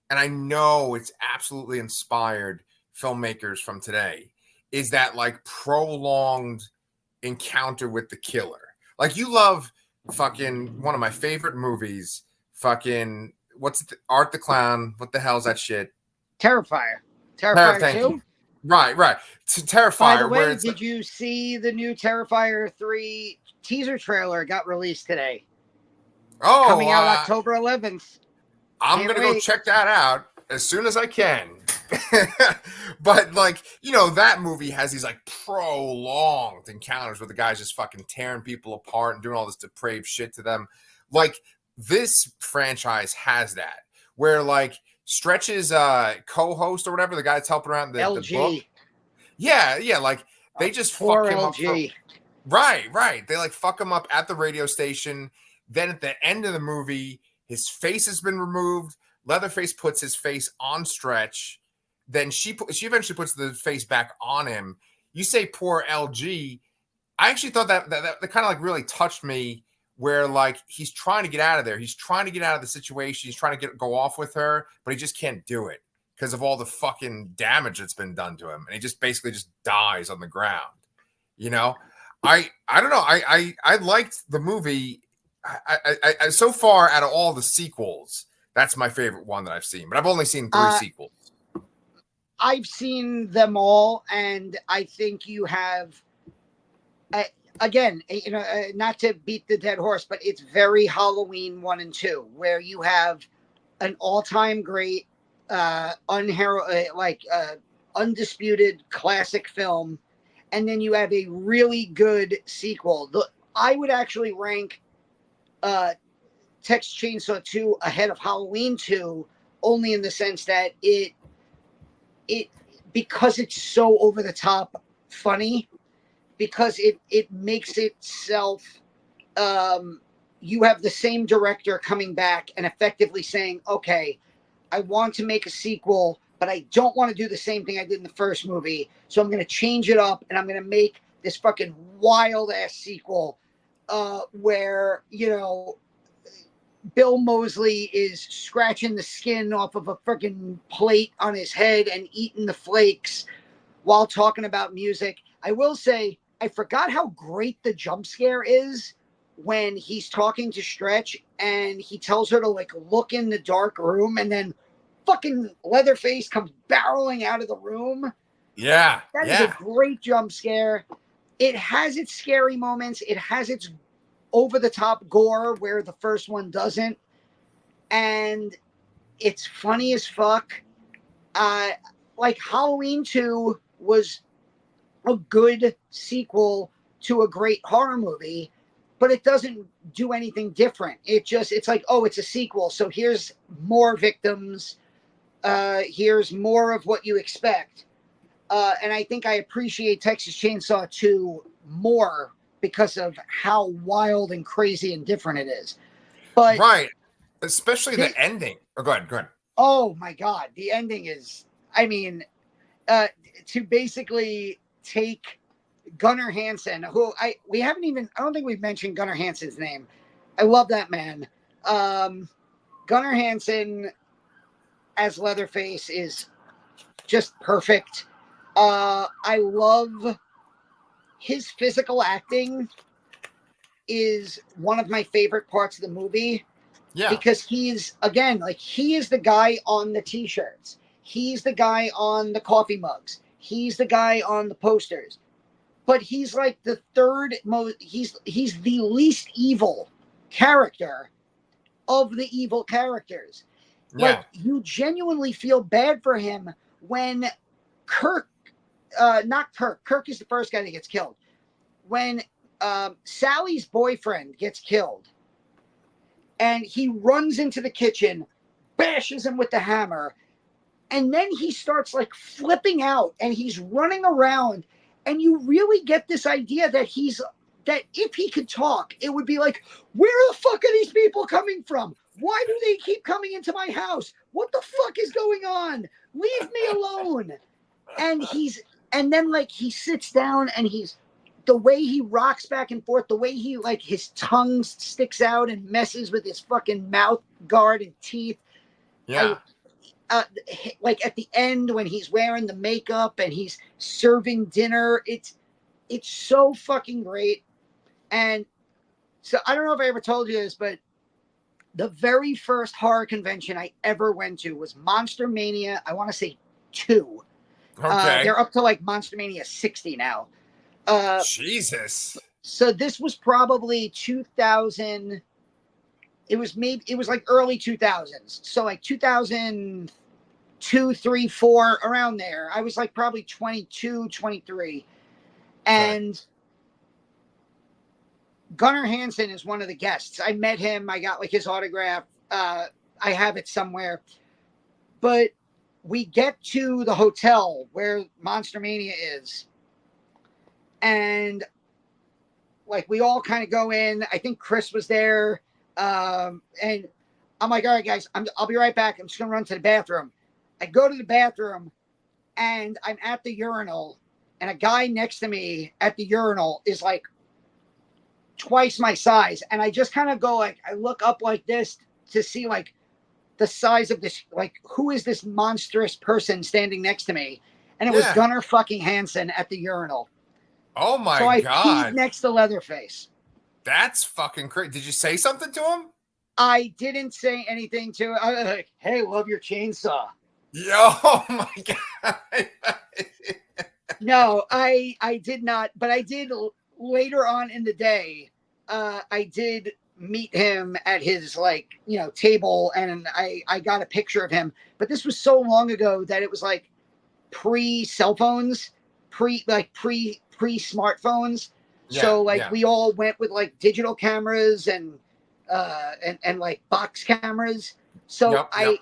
and I know it's absolutely inspired filmmakers from today, is that like prolonged encounter with the killer. Like, you love fucking one of my favorite movies, fucking Art the Clown. What the hell is that shit? Terrifier 2. Right. Terrifier. By the way, did you see the new Terrifier 3 teaser trailer got released today? Oh, coming out October 11th. I'm going to go check that out as soon as I can. But like, that movie has these like prolonged encounters where the guy's just fucking tearing people apart and doing all this depraved shit to them. Like, this franchise has that, where like Stretch's co-host or whatever, the guy that's helping around the book. Yeah, like they just fuck him LG. up. Right. They like fuck him up at the radio station. Then at the end of the movie, his face has been removed. Leatherface puts his face on Stretch. Then she eventually puts the face back on him. You say poor LG. I actually thought that kind of like really touched me, where like he's trying to get out of there. He's trying to get out of the situation. He's trying to go off with her, but he just can't do it because of all the fucking damage that's been done to him. And he just basically just dies on the ground. I don't know. I liked the movie. I so far, out of all the sequels, that's my favorite one that I've seen, but I've only seen 3 sequels. I've seen them all, and I think you have, again, not to beat the dead horse, but it's very Halloween 1 and 2, where you have an all-time great, undisputed classic film, and then you have a really good sequel. I would actually rank Texas Chainsaw 2 ahead of Halloween 2, only in the sense that it because it's so over the top funny, because it makes itself, you have the same director coming back and effectively saying, okay, I want to make a sequel, but I don't want to do the same thing I did in the first movie. So I'm going to change it up, and I'm going to make this fucking wild ass sequel where, you know, Bill Moseley is scratching the skin off of a freaking plate on his head and eating the flakes while talking about music. I will say, I forgot how great the jump scare is when he's talking to Stretch and he tells her to like look in the dark room, and then fucking Leatherface comes barreling out of the room. Yeah. That is a great jump scare. It has its scary moments. It has its over the top gore where the first one doesn't. And it's funny as fuck. Like Halloween 2 was a good sequel to a great horror movie, but it doesn't do anything different. It's like, oh, it's a sequel. So here's more victims. Here's more of what you expect. And I think I appreciate Texas Chainsaw 2 more because of how wild and crazy and different it is. But right. Especially the ending. Oh, go ahead. Oh my God. The ending is, I mean, to basically take Gunnar Hansen, who I don't think we've mentioned Gunnar Hansen's name. I love that man. Gunnar Hansen as Leatherface is just perfect. I love his physical acting is one of my favorite parts of the movie. Yeah. Because he's, again, like, he is the guy on the t-shirts. He's the guy on the coffee mugs. He's the guy on the posters. But he's like the third most, he's the least evil character of the evil characters. Yeah. Like, you genuinely feel bad for him when Kirk is the first guy that gets killed. When Sally's boyfriend gets killed, and he runs into the kitchen, bashes him with the hammer, and then he starts like flipping out and he's running around, and you really get this idea that if he could talk, it would be like, where the fuck are these people coming from? Why do they keep coming into my house? What the fuck is going on? Leave me alone. And then like he sits down and the way he rocks back and forth, the way he like his tongue sticks out and messes with his fucking mouth guard and teeth. Yeah. Like at the end when he's wearing the makeup and he's serving dinner, it's so fucking great. And so I don't know if I ever told you this, but the very first horror convention I ever went to was Monster Mania. I want to say 2. Okay. They're up to like Monster Mania 60 now. Jesus. So this was probably 2000. It was like early 2000s. So like 2002, 3, 4, around there. I was like probably 22, 23. And Gunnar Hansen is one of the guests. I met him. I got like his autograph. I have it somewhere. But we get to the hotel where Monster Mania is. And like we all kind of go in. I think Chris was there. And I'm like, all right, guys, I'll be right back. I'm just going to run to the bathroom. I go to the bathroom and I'm at the urinal. And a guy next to me at the urinal is like twice my size. And I just kind of go like, I look up like this to see like the size of this, like who is this monstrous person standing next to me? And it was Gunnar fucking Hansen at the urinal. Oh my God. So I peed God. next to Leatherface. That's fucking crazy. Did you say something to him? I didn't say anything to him. I was like, hey, love your chainsaw. Oh my God. No, I did not, but I did later on in the day. I did meet him at his like, table, and I got a picture of him. But this was so long ago that it was like pre-cell phones, pre-smartphones. So we all went with like digital cameras and like box cameras. So I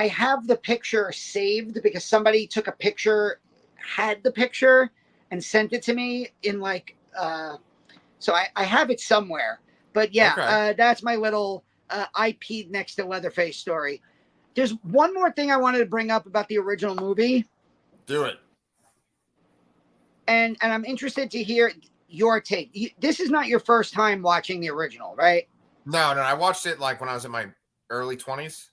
have the picture saved because somebody took a picture, had the picture, and sent it to me in like so I have it somewhere. But that's my little I peed next to Leatherface story. There's one more thing I wanted to bring up about the original movie. Do it. And I'm interested to hear your take. This is not your first time watching the original, right? No, I watched it like when I was in my early 20s.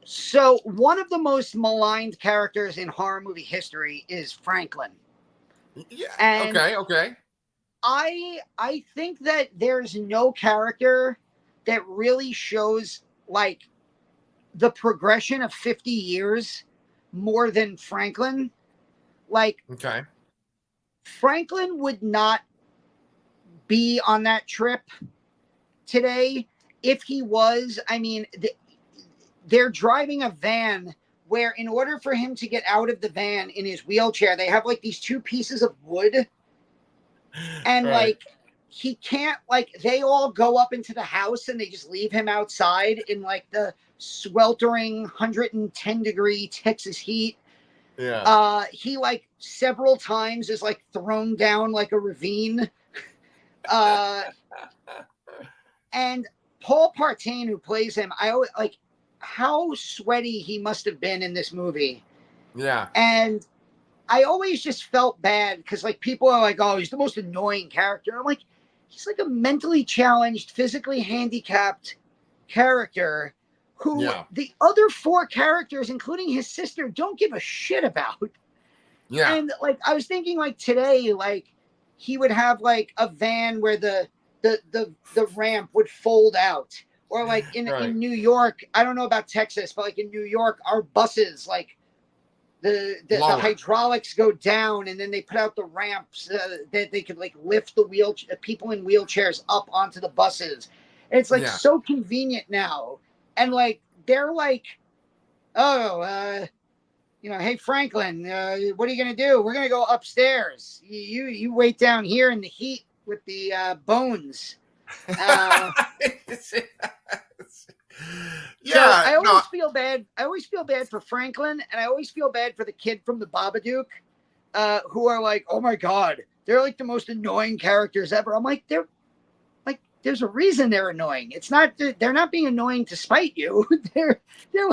So one of the most maligned characters in horror movie history is Franklin. Yeah. And okay. I think that there's no character that really shows like the progression of 50 years more than Franklin. Like, Okay. Franklin would not be on that trip today if he was. I mean, they're driving a van where, in order for him to get out of the van in his wheelchair, they have like these two pieces of wood, and Right. like he can't, like, they all go up into the house and they just leave him outside in like the sweltering 110-degree Texas heat. Yeah. He like several times is like thrown down like a ravine. And Paul Partain, who plays him, I always like how sweaty he must have been in this movie. Yeah. And I always just felt bad because like people are like, oh, he's the most annoying character. I'm like, he's like a mentally challenged, physically handicapped character who the other four characters, including his sister, don't give a shit about. Yeah. And like I was thinking like today, like he would have like a van where the ramp would fold out. Or like in New York, I don't know about Texas, but like in New York, our buses, like the hydraulics go down and then they put out the ramps that they could like lift the people in wheelchairs up onto the buses. And it's like so convenient now. And like they're like, oh, hey Franklin, what are you gonna do? We're gonna go upstairs. You wait down here in the heat with the bones. Yeah, so I always feel bad. I always feel bad for Franklin, and I always feel bad for the kid from the Babadook, who are like, oh my god, they're like the most annoying characters ever. I'm like, there's a reason they're annoying. It's not they're not being annoying to spite you. they're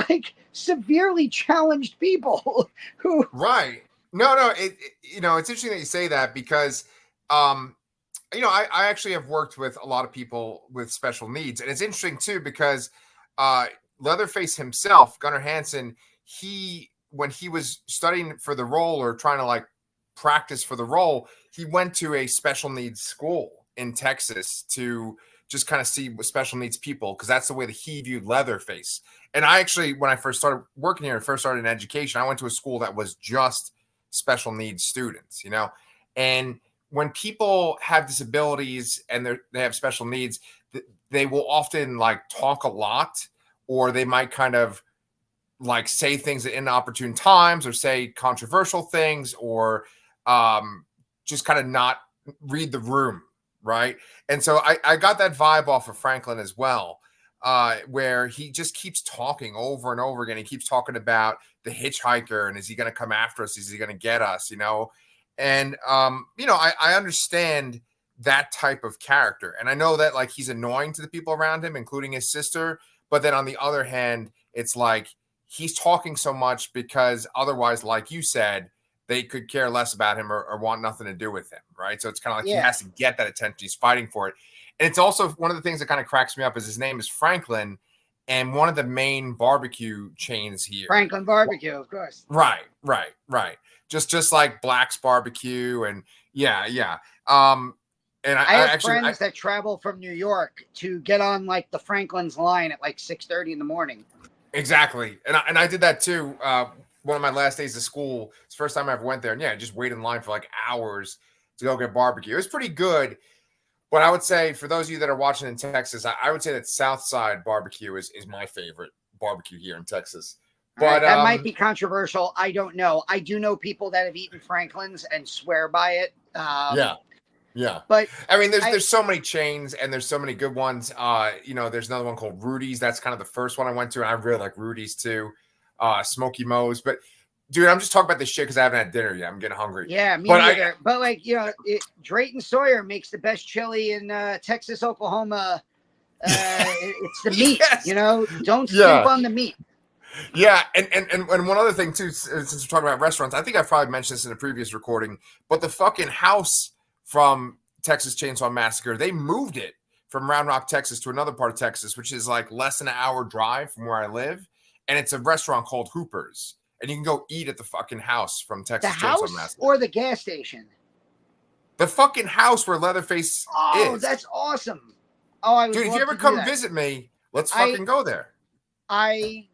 like severely challenged people who. Right. No. It's interesting that you say that because, I actually have worked with a lot of people with special needs, and it's interesting too because, Leatherface himself, Gunnar Hansen, when he was studying for the role or trying to like practice for the role, he went to a special needs school in Texas to just kind of see what special needs people, because that's the way that he viewed Leatherface. And I actually, when I first started working here and first started in education, I went to a school that was just special needs students, and when people have disabilities and they have special needs, they will often like talk a lot, or they might kind of like say things at inopportune times or say controversial things, or just kind of not read the room. Right. And so I got that vibe off of Franklin as well, where he just keeps talking over and over again. He keeps talking about the hitchhiker and is he going to come after us? Is he going to get us? And, I understand that type of character. And I know that like he's annoying to the people around him, including his sister. But then on the other hand, it's like he's talking so much because otherwise, like you said, they could care less about him or want nothing to do with him. Right. So it's kind of like he has to get that attention. He's fighting for it. And it's also one of the things that kind of cracks me up is his name is Franklin, and one of the main barbecue chains here. Franklin Barbecue, of course. Right. Just like Black's Barbecue, and yeah. And I have friends that travel from New York to get on like the Franklin's line at like 6:30 in the morning. Exactly, and I did that too. One of my last days of school, it's the first time I ever went there, and just wait in line for like hours to go get barbecue. It was pretty good. But I would say for those of you that are watching in Texas, I would say that Southside Barbecue is my favorite barbecue here in Texas. But that might be controversial. I don't know. I do know people that have eaten Franklin's and swear by it. Yeah. But I mean, there's so many chains and there's so many good ones. There's another one called Rudy's. That's kind of the first one I went to, and I really like Rudy's too. Smoky Moe's. But dude, I'm just talking about this shit because I haven't had dinner yet. I'm getting hungry. Yeah, me neither. But Drayton Sawyer makes the best chili in Texas, Oklahoma, It's the meat, Yes. you know. Don't Yeah. skimp on the meat. Yeah, and one other thing too, since we're talking about restaurants, I think I've probably mentioned this in a previous recording, but the fucking house from Texas Chainsaw Massacre, they moved it from Round Rock, Texas, to another part of Texas, which is like less than an hour drive from where I live, and it's a restaurant called Hooper's, and you can go eat at the fucking house from The Texas Chainsaw house Massacre. or the gas station? The fucking house where Leatherface Oh, is. that's awesome. Oh, I would Dude, if you love ever to do come that. visit me, let's fucking go there.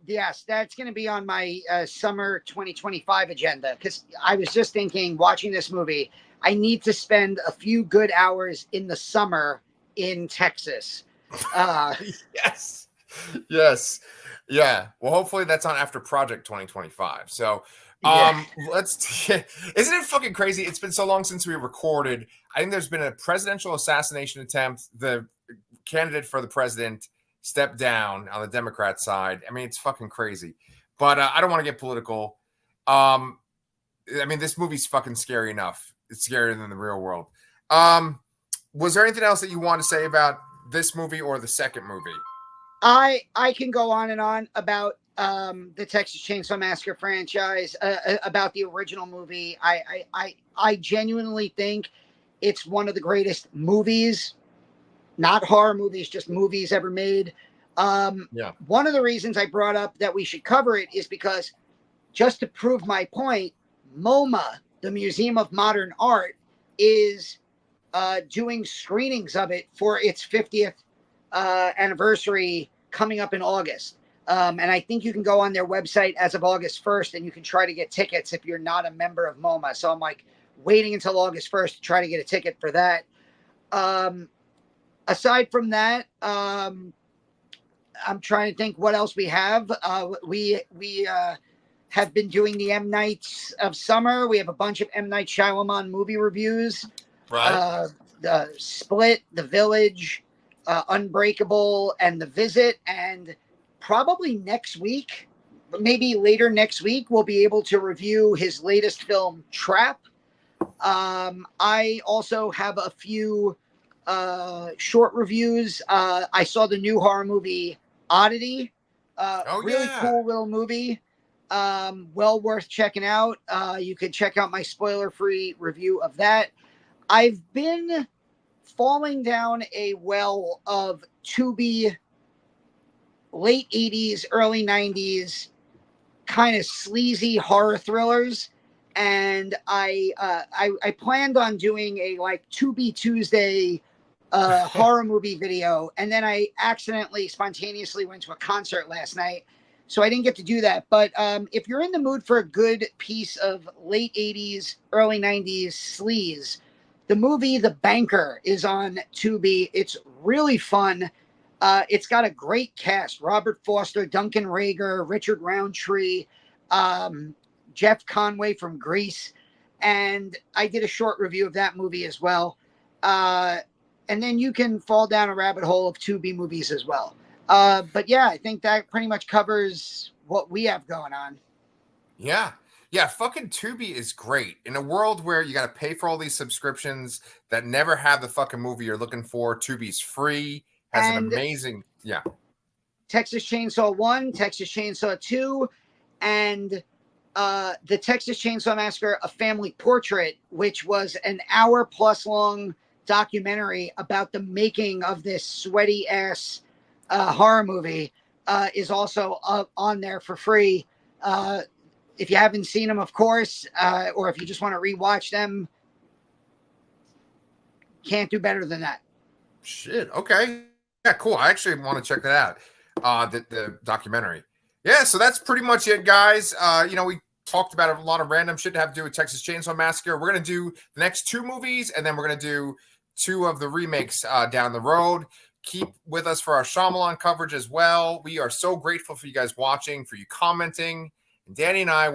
Yes, that's going to be on my summer 2025 agenda, because I was just thinking, watching this movie, I need to spend a few good hours in the summer in Texas. Yes. Yes. Yeah. Well, hopefully that's on after Project 2025. So, Yeah. isn't it fucking crazy? It's been so long since we recorded. I think there's been a presidential assassination attempt. The candidate for the president stepped down on the Democrat side. I mean, it's fucking crazy. But I don't want to get political. I mean, this movie's fucking scary enough. It's scarier than the real world. Was there anything else that you want to say about this movie or the second movie? I can go on and on about the Texas Chainsaw Massacre franchise, about the original movie. I genuinely think it's one of the greatest movies, not horror movies, just movies ever made. Yeah. One of the reasons I brought up that we should cover it is because, just to prove my point, MoMA, the Museum of Modern Art, is doing screenings of it for its 50th anniversary coming up in August. And I think you can go on their website as of August 1st and you can try to get tickets if you're not a member of MoMA. So I'm like waiting until August 1st to try to get a ticket for that. Aside from that, I'm trying to think what else we have. We have been doing the M Nights of Summer. We have a bunch of M Night Shyamalan movie reviews. Right. The Split, The Village, Unbreakable, and The Visit. And probably next week, maybe later next week, we'll be able to review his latest film, Trap. I also have a few short reviews. I saw the new horror movie Oddity. Really cool little movie. Well worth checking out. You could check out my spoiler-free review of that. I've been falling down a well of Tubi late 80s, early 90s kind of sleazy horror thrillers. And I planned on doing a like Tubi Tuesday horror movie video, and then I accidentally spontaneously went to a concert last night, so I didn't get to do that. But if you're in the mood for a good piece of late 80s, early 90s sleaze, the movie The Banker is on Tubi. It's really fun. It's got a great cast: Robert Foster, Duncan Rager, Richard Roundtree, Jeff Conway from Grease. And I did a short review of that movie as well. And then you can fall down a rabbit hole of Tubi movies as well. But yeah, I think that pretty much covers what we have going on. Yeah. Yeah, fucking Tubi is great. In a world where you got to pay for all these subscriptions that never have the fucking movie you're looking for, Tubi's free, has an amazing, yeah. Texas Chainsaw 1, Texas Chainsaw 2, and the Texas Chainsaw Massacre, A Family Portrait, which was an hour-plus long documentary about the making of this sweaty-ass horror movie, is also on there for free. If you haven't seen them, of course, or if you just want to rewatch them, can't do better than that. Shit. Okay. Yeah, cool. I actually want to check that out. The documentary. Yeah, so that's pretty much it, guys. We talked about a lot of random shit to have to do with Texas Chainsaw Massacre. We're gonna do the next two movies, and then we're gonna do two of the remakes down the road. Keep with us for our Shyamalan coverage as well. We are so grateful for you guys watching, for you commenting. And Danny and I will